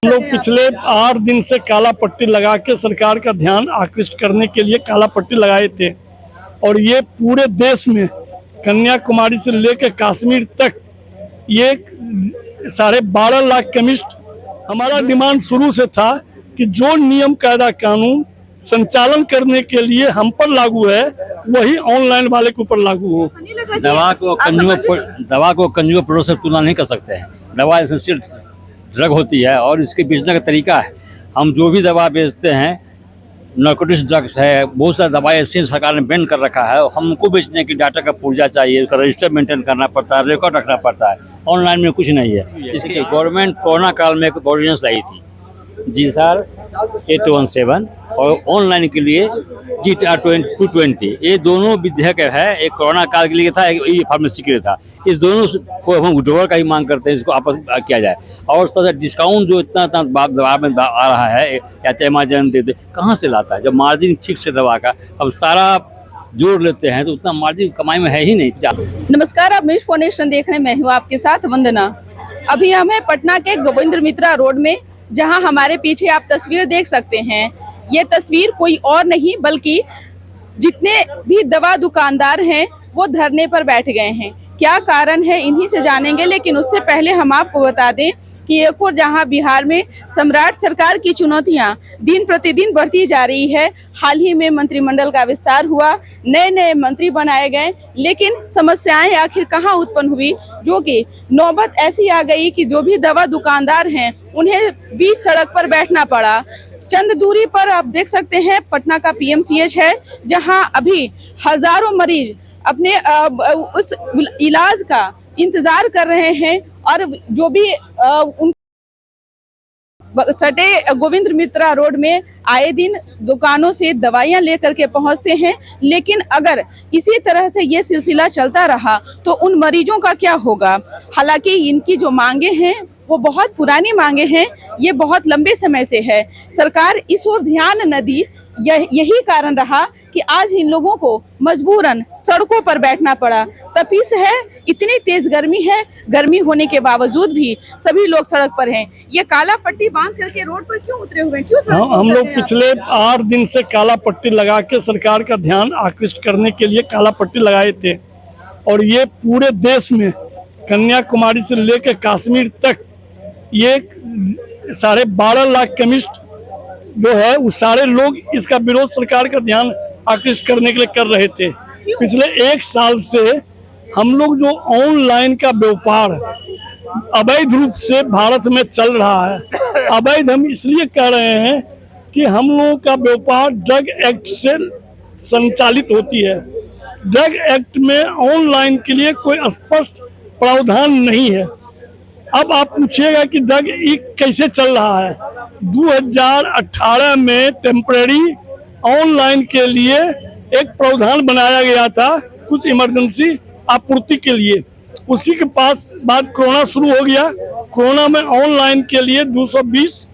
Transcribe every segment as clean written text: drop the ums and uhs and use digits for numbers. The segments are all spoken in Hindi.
हम लोग पिछले 8 दिन से काला पट्टी लगा के सरकार का ध्यान आकृष्ट करने के लिए काला पट्टी लगाए थे और ये पूरे देश में कन्याकुमारी से लेकर कश्मीर तक ये 12.5 लाख केमिस्ट। हमारा डिमांड शुरू से था कि जो नियम कायदा कानून संचालन करने के लिए हम पर लागू है वही ऑनलाइन वाले के ऊपर लागू हो। दवा को कंज्यूमर प्रोडक्ट से तुलना नहीं कर सकते हैं। दवा एसेंशियल ड्रग होती है और इसके बेचने का तरीका है। हम जो भी दवा बेचते हैं नार्कोटिक्स ड्रग्स है, बहुत सारी दवाएं ऐसी सरकार ने बैन कर रखा है। हमको बेचने की डाटा का पुर्जा चाहिए, उसका रजिस्टर मेंटेन करना पड़ता है, रिकॉर्ड रखना पड़ता है। ऑनलाइन में कुछ नहीं है। इसके गवर्नमेंट कोरोना काल में एक ऑर्डिनेंस लाई थी जी सर 817 और ऑनलाइन के लिए G220। ये दोनों विधेयक है, एक कोरोना काल के लिए था, एक ई फार्मेसी के लिए था। इस दोनों को हम विड्रॉल का ही मांग करते हैं, इसको आपस किया जाए। और सर डिस्काउंट जो इतना दवा में आ रहा है या अमेजन दे कहाँ से लाता है? जब मार्जिन ठीक से दवा का हम सारा जोड़ लेते हैं तो उतना मार्जिन कमाई में है ही नहीं। नमस्कार, आप मिर्च फाउंडेशन देख रहे हैं, मैं हूँ आपके साथ वंदना। अभी हम हैं पटना के गोविंद मित्रा रोड में, जहां हमारे पीछे आप तस्वीर देख सकते हैं। ये तस्वीर कोई और नहीं बल्कि जितने भी दवा दुकानदार हैं वो धरने पर बैठ गए हैं। क्या कारण है इन्हीं से जानेंगे, लेकिन उससे पहले हम आपको बता दें कि एक और जहां बिहार में सम्राट सरकार की चुनौतियां दिन प्रतिदिन बढ़ती जा रही है। हाल ही में मंत्रिमंडल का विस्तार हुआ, नए नए मंत्री बनाए गए, लेकिन समस्याएं आखिर कहां उत्पन्न हुई, जो कि नौबत ऐसी आ गई कि जो भी दवा दुकानदार हैं उन्हें बीच सड़क पर बैठना पड़ा। चंद दूरी पर आप देख सकते हैं पटना का PMCH है, जहां अभी हजारों मरीज अपने उस इलाज का इंतजार कर रहे हैं और जो भी उन सटे गोविंद मित्रा रोड में आए दिन दुकानों से दवाइयां लेकर के पहुंचते हैं। लेकिन अगर इसी तरह से ये सिलसिला चलता रहा तो उन मरीजों का क्या होगा? हालांकि इनकी जो मांगे हैं वो बहुत पुरानी मांगे हैं, ये बहुत लंबे समय से है। सरकार इस ओर ध्यान न दी, यही कारण रहा कि आज इन लोगों को मजबूरन सड़कों पर बैठना पड़ा। तपिश है, इतनी तेज गर्मी है, गर्मी होने के बावजूद भी सभी लोग सड़क पर हैं। ये काला पट्टी बांध करके रोड पर क्यों उतरे हुए हैं? क्यों हम लोग पिछले 8 दिन से काला पट्टी लगा के सरकार का ध्यान आकृष्ट करने के लिए काला पट्टी लगाए थे और ये पूरे देश में कन्याकुमारी से लेकर कश्मीर तक ये 12.5 लाख केमिस्ट जो है वो सारे लोग इसका विरोध सरकार का ध्यान आकृष्ट करने के लिए कर रहे थे। पिछले 1 साल से हम लोग जो ऑनलाइन का व्यापार अवैध रूप से भारत में चल रहा है, अवैध हम इसलिए कह रहे हैं कि हम लोगों का व्यापार ड्रग एक्ट से संचालित होती है। ड्रग एक्ट में ऑनलाइन के लिए कोई स्पष्ट प्रावधान नहीं है। अब आप पूछिएगा कि ड्रग एक्ट कैसे चल रहा है। 2018 में टेम्परेरी ऑनलाइन के लिए एक प्रावधान बनाया गया था कुछ इमरजेंसी आपूर्ति के लिए। उसी के बाद कोरोना शुरू हो गया। कोरोना में ऑनलाइन के लिए 2020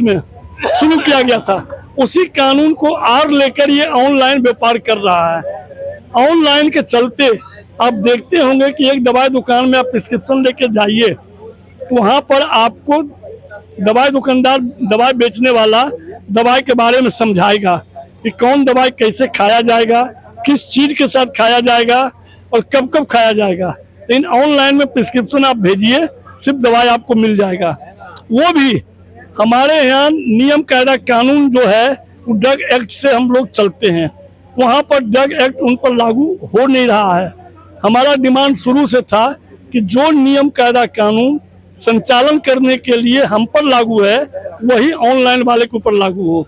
में शुरू किया गया था। उसी कानून को आड़ लेकर ये ऑनलाइन व्यापार कर रहा है। ऑनलाइन के चलते आप देखते होंगे कि एक दवाई दुकान में आप प्रिस्क्रिप्शन लेके जाइए तो वहाँ पर आपको दवाई दुकानदार, दवाई बेचने वाला दवाई के बारे में समझाएगा कि कौन दवाई कैसे खाया जाएगा, किस चीज़ के साथ खाया जाएगा और कब कब खाया जाएगा। लेकिन ऑनलाइन में प्रिस्क्रिप्शन आप भेजिए, सिर्फ दवाई आपको मिल जाएगा। वो भी हमारे यहाँ नियम कायदा कानून जो है वो ड्रग एक्ट से हम लोग चलते हैं, वहाँ पर ड्रग एक्ट उन पर लागू हो नहीं रहा है। हमारा डिमांड शुरू से था कि जो नियम कायदा कानून संचालन करने के लिए हम पर लागू है वही ऑनलाइन वाले के ऊपर लागू हो।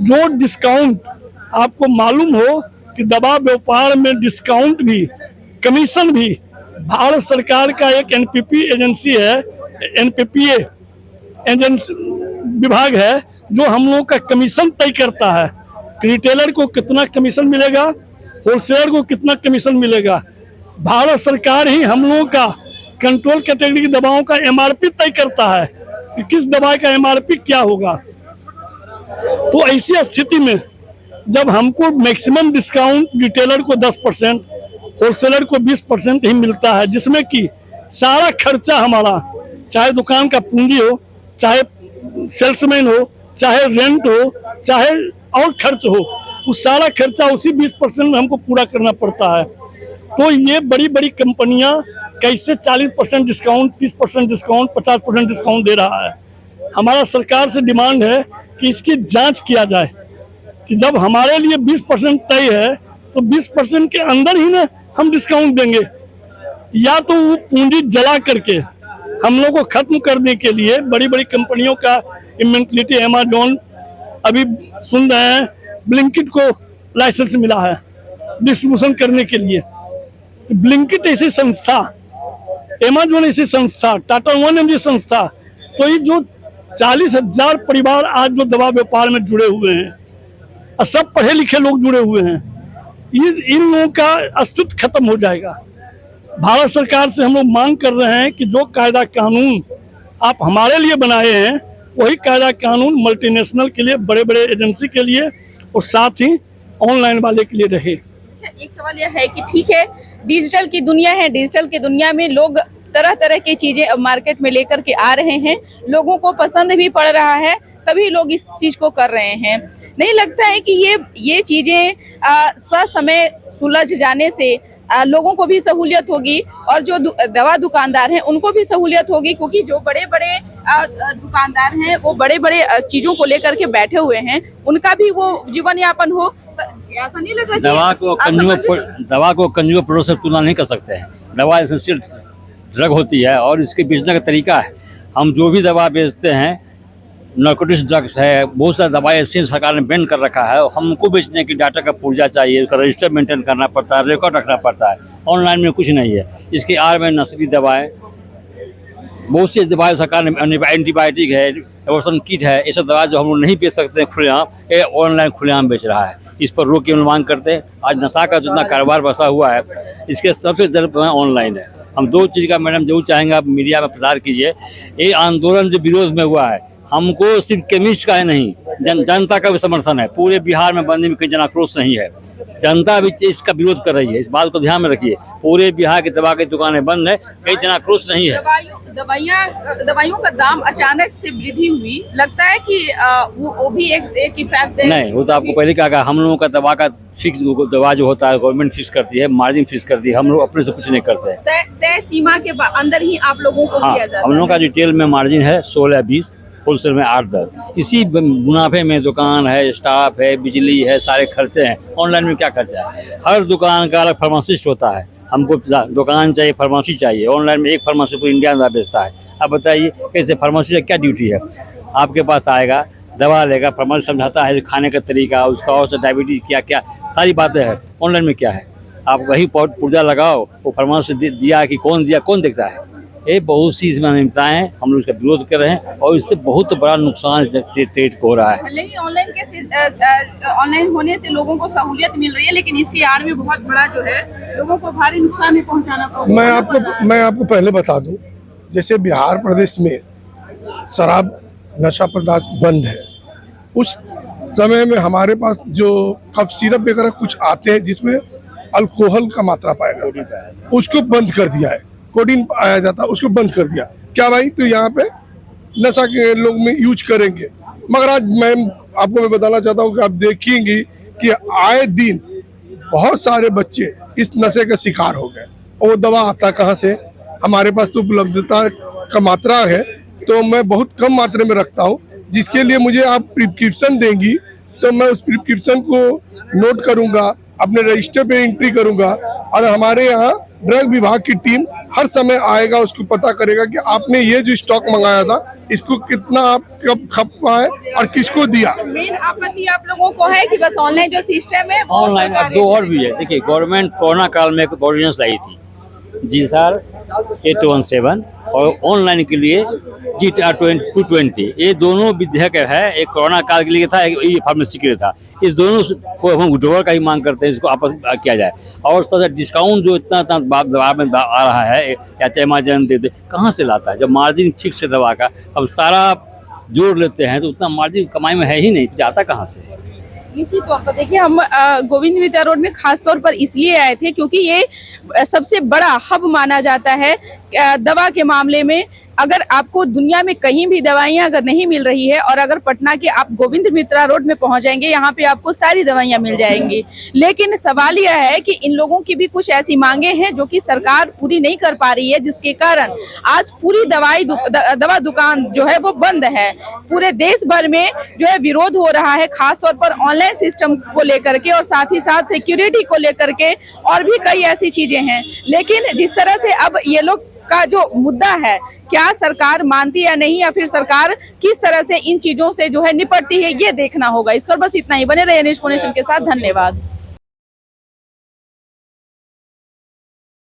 जो डिस्काउंट आपको मालूम हो कि दवा व्यापार में डिस्काउंट भी, कमीशन भी, भारत सरकार का एक NPP एजेंसी है, NPPA एजेंसी विभाग है जो हम लोगों का कमीशन तय करता है। रिटेलर को कितना कमीशन मिलेगा, होलसेलर को कितना कमीशन मिलेगा। भारत सरकार ही हम लोगों का कंट्रोल कैटेगरी की दवाओं का MRP तय करता है कि किस दवा का MRP क्या होगा। तो ऐसी स्थिति में जब हमको मैक्सिमम डिस्काउंट रिटेलर को 10%, होलसेलर को 20% ही मिलता है, जिसमें कि सारा खर्चा हमारा चाहे दुकान का पूंजी हो, चाहे सेल्समैन हो, चाहे रेंट हो, चाहे और खर्च हो, वो सारा खर्चा उसी 20% में हमको पूरा करना पड़ता है। तो ये बड़ी बड़ी कंपनियां कैसे 40% डिस्काउंट, 30% डिस्काउंट, 50% डिस्काउंट दे रहा है। हमारा सरकार से डिमांड है कि इसकी जांच किया जाए कि जब हमारे लिए 20% तय है तो 20% के अंदर ही ना हम डिस्काउंट देंगे, या तो वो पूंजी जला करके हम लोग को खत्म करने के लिए बड़ी बड़ी कंपनियों का मेंटलिटी। अमेजोन अभी सुन रहे हैं ब्लिंकिट को लाइसेंस मिला है डिस्ट्रीब्यूशन करने के लिए। तो ब्लिंकिट ऐसी संस्था, अमेजोन ऐसी संस्था, टाटा वन एमजी संस्था, तो ये जो 40,000 परिवार आज जो दवा व्यापार में जुड़े हुए हैं और सब पढ़े लिखे लोग जुड़े हुए हैं, इन लोगों का अस्तित्व खत्म हो जाएगा। भारत सरकार से हम लोग मांग कर रहे हैं कि जो कायदा कानून आप हमारे लिए बनाए हैं वही कायदा कानून मल्टीनेशनल के लिए, बड़े बड़े एजेंसी के लिए और साथ ही ऑनलाइन वाले के लिए रहे। एक सवाल यह है कि ठीक है, डिजिटल की दुनिया है, डिजिटल की दुनिया में लोग तरह तरह की चीजें अब मार्केट में लेकर के आ रहे हैं, लोगों को पसंद भी पड़ रहा है, तभी लोग इस चीज को कर रहे हैं। नहीं लगता है कि ये चीजें ससमय सुलझ जाने से लोगों को भी सहूलियत होगी और जो दवा दुकानदार हैं उनको भी सहूलियत होगी, क्योंकि जो बड़े बड़े दुकानदार हैं वो बड़े बड़े चीजों को लेकर के बैठे हुए हैं, उनका भी वो जीवन यापन हो। ऐसा नहीं लग रहा दवा को कंज्यूमर प्रोडक्ट से तुलना नहीं कर सकते हैं। दवा एसेंशियल ड्रग होती है और इसके बेचने का तरीका है। हम जो भी दवा बेचते हैं, नार्कोटिक्स ड्रग्स है, बहुत सारी दवाएं ऐसी सरकार ने बैन कर रखा है। हमको बेचने की डाटा का पुर्जा चाहिए, उसका रजिस्टर मेंटेन करना पड़ता है, रिकॉर्ड रखना पड़ता है। ऑनलाइन में कुछ नहीं है। इसके आर में नस्ली दवाएं, बहुत सी दवाएं सरकार ने, एंटीबायोटिक है, एबॉर्शन किट है, ये सब दवा जो हम लोग नहीं बेच सकते खुलेआम, ये ऑनलाइन खुलेआम बेच रहा है। इस पर रोक की मांग करते हैं। आज नशा का जितना कारोबार बसा हुआ है, इसके सबसे ज़्यादा ऑनलाइन है। हम दो चीज़ का मैडम जरूर चाहेंगे आप मीडिया में प्रचार कीजिए। ये आंदोलन जो विरोध में हुआ है, हमको सिर्फ केमिस्ट का है नहीं, जनता का भी समर्थन है। पूरे बिहार में बंदी में कहीं जन आक्रोश नहीं है, जनता भी इसका विरोध कर रही है। इस बात को ध्यान में रखिए। पूरे बिहार की दवा की दुकानें बंद है, कहीं जन आक्रोश नहीं है। दवाइयों का दाम अचानक से वृद्धि हुई, लगता है कि वो भी एक इफेक्ट है। नहीं, वो तो आपको पहले कहा, हम लोगों का दवा का फिक्स दवा जो होता है गवर्नमेंट फिक्स करती है, मार्जिन फिक्स करती है। हम लोग अपने से कुछ नहीं करते हैं। तय सीमा के अंदर ही आप लोगों को दिया जाता है। हम लोगों का रिटेल में मार्जिन है 16-20, होलसेल में 8-10। इसी मुनाफे में दुकान है, स्टाफ है, बिजली है, सारे खर्चे हैं। ऑनलाइन में क्या खर्चा है? हर दुकान का अलग फार्मासिस्ट होता है। हमको दुकान चाहिए, फार्मेसी चाहिए। ऑनलाइन में एक फार्मेसी पूरी इंडिया में बेचता है। अब बताइए कैसे फार्मेसी की क्या ड्यूटी है? आपके पास आएगा, दवा लेगा, फार्मेसी समझाता है खाने का तरीका, उसका और डायबिटीज क्या क्या सारी बातें हैं। ऑनलाइन में क्या है? आप वही पुर्जा लगाओ, वो फार्मेसी दिया कि कौन दिया, कौन देखता है? ये बहुत सी इसमें अनियमितताएं हैं। हम लोग इसका विरोध कर रहे हैं और इससे बहुत बड़ा नुकसान ट्रेड को हो रहा है। लेकिन ऑनलाइन होने से लोगों को सहूलियत मिल रही है, लेकिन इसकी आड़ में बहुत बड़ा जो है लोगों को भारी नुकसान भी पहुंचाना पड़ेगा। मैं आपको पहले बता दूं, जैसे बिहार प्रदेश में शराब नशा पदार्थ बंद है, उस समय में हमारे पास जो कफ सिरप वगैरह कुछ आते हैं जिसमें अल्कोहल का मात्रा पाया जाता है, उसको बंद कर दिया है। कोडीन पाया जाता है, उसको बंद कर दिया। क्या भाई, तो यहाँ पे नशा के लोग में यूज करेंगे। मगर आज मैं बताना चाहता हूँ कि आप देखेंगे कि आए दिन बहुत सारे बच्चे इस नशे का शिकार हो गए। और वो दवा आता कहाँ से? हमारे पास तो उपलब्धता का मात्रा है, तो मैं बहुत कम मात्रा में रखता हूँ। जिसके लिए मुझे आप प्रिस्क्रिप्शन देंगी तो मैं उस प्रिस्क्रिप्शन को नोट करूँगा, अपने रजिस्टर पे एंट्री करूँगा, और हमारे यहाँ ड्रग विभाग की टीम हर समय आएगा, उसको पता करेगा कि आपने ये जो स्टॉक मंगाया था इसको कितना आप कब खपा है और किसको दिया। मेन आपत्ति आप लोगों को है कि बस ऑनलाइन जो सिस्टम है ऑनलाइन दो और भी है। देखिए, गवर्नमेंट कोरोना काल में एक ऑर्डिनेंस लाई थी जी सर 817 और ऑनलाइन के लिए G220। ये दोनों विधेयक है, एक कोरोना काल के लिए था, एक ई फार्मेसी के लिए था। इस दोनों को हम विड्रॉल का ही मांग करते हैं, इसको आपस किया जाए। और साथ डिस्काउंट जो इतना दवा में आ रहा है, या चाहे अमेजन दे, कहाँ से लाता है? जब मार्जिन ठीक से दवा का अब सारा जोड़ लेते हैं तो उतना मार्जिन कमाई में है ही नहीं, जाता कहाँ से? निश्चित तौर पर देखिए, हम गोविंद मित्रा रोड में खास तौर पर इसलिए आए थे क्योंकि ये सबसे बड़ा हब माना जाता है दवा के मामले में। अगर आपको दुनिया में कहीं भी दवाइयां अगर नहीं मिल रही है और अगर पटना के आप गोविंद मित्रा रोड में पहुंच जाएंगे, यहाँ पे आपको सारी दवाइयां मिल जाएंगी। लेकिन सवाल यह है कि इन लोगों की भी कुछ ऐसी मांगे हैं जो कि सरकार पूरी नहीं कर पा रही है, जिसके कारण आज पूरी दवा दुकान जो है वो बंद है। पूरे देश भर में जो है विरोध हो रहा है, खासतौर पर ऑनलाइन सिस्टम को लेकर के और साथ ही साथ सिक्योरिटी को लेकर के, और भी कई ऐसी चीजें हैं। लेकिन जिस तरह से अब ये लोग का जो मुद्दा है, क्या सरकार मानती या नहीं, या फिर सरकार किस तरह से इन चीजों से जो है निपटती है, ये देखना होगा। इस पर बस इतना ही। बने रहिए नेशनल के साथ। धन्यवाद।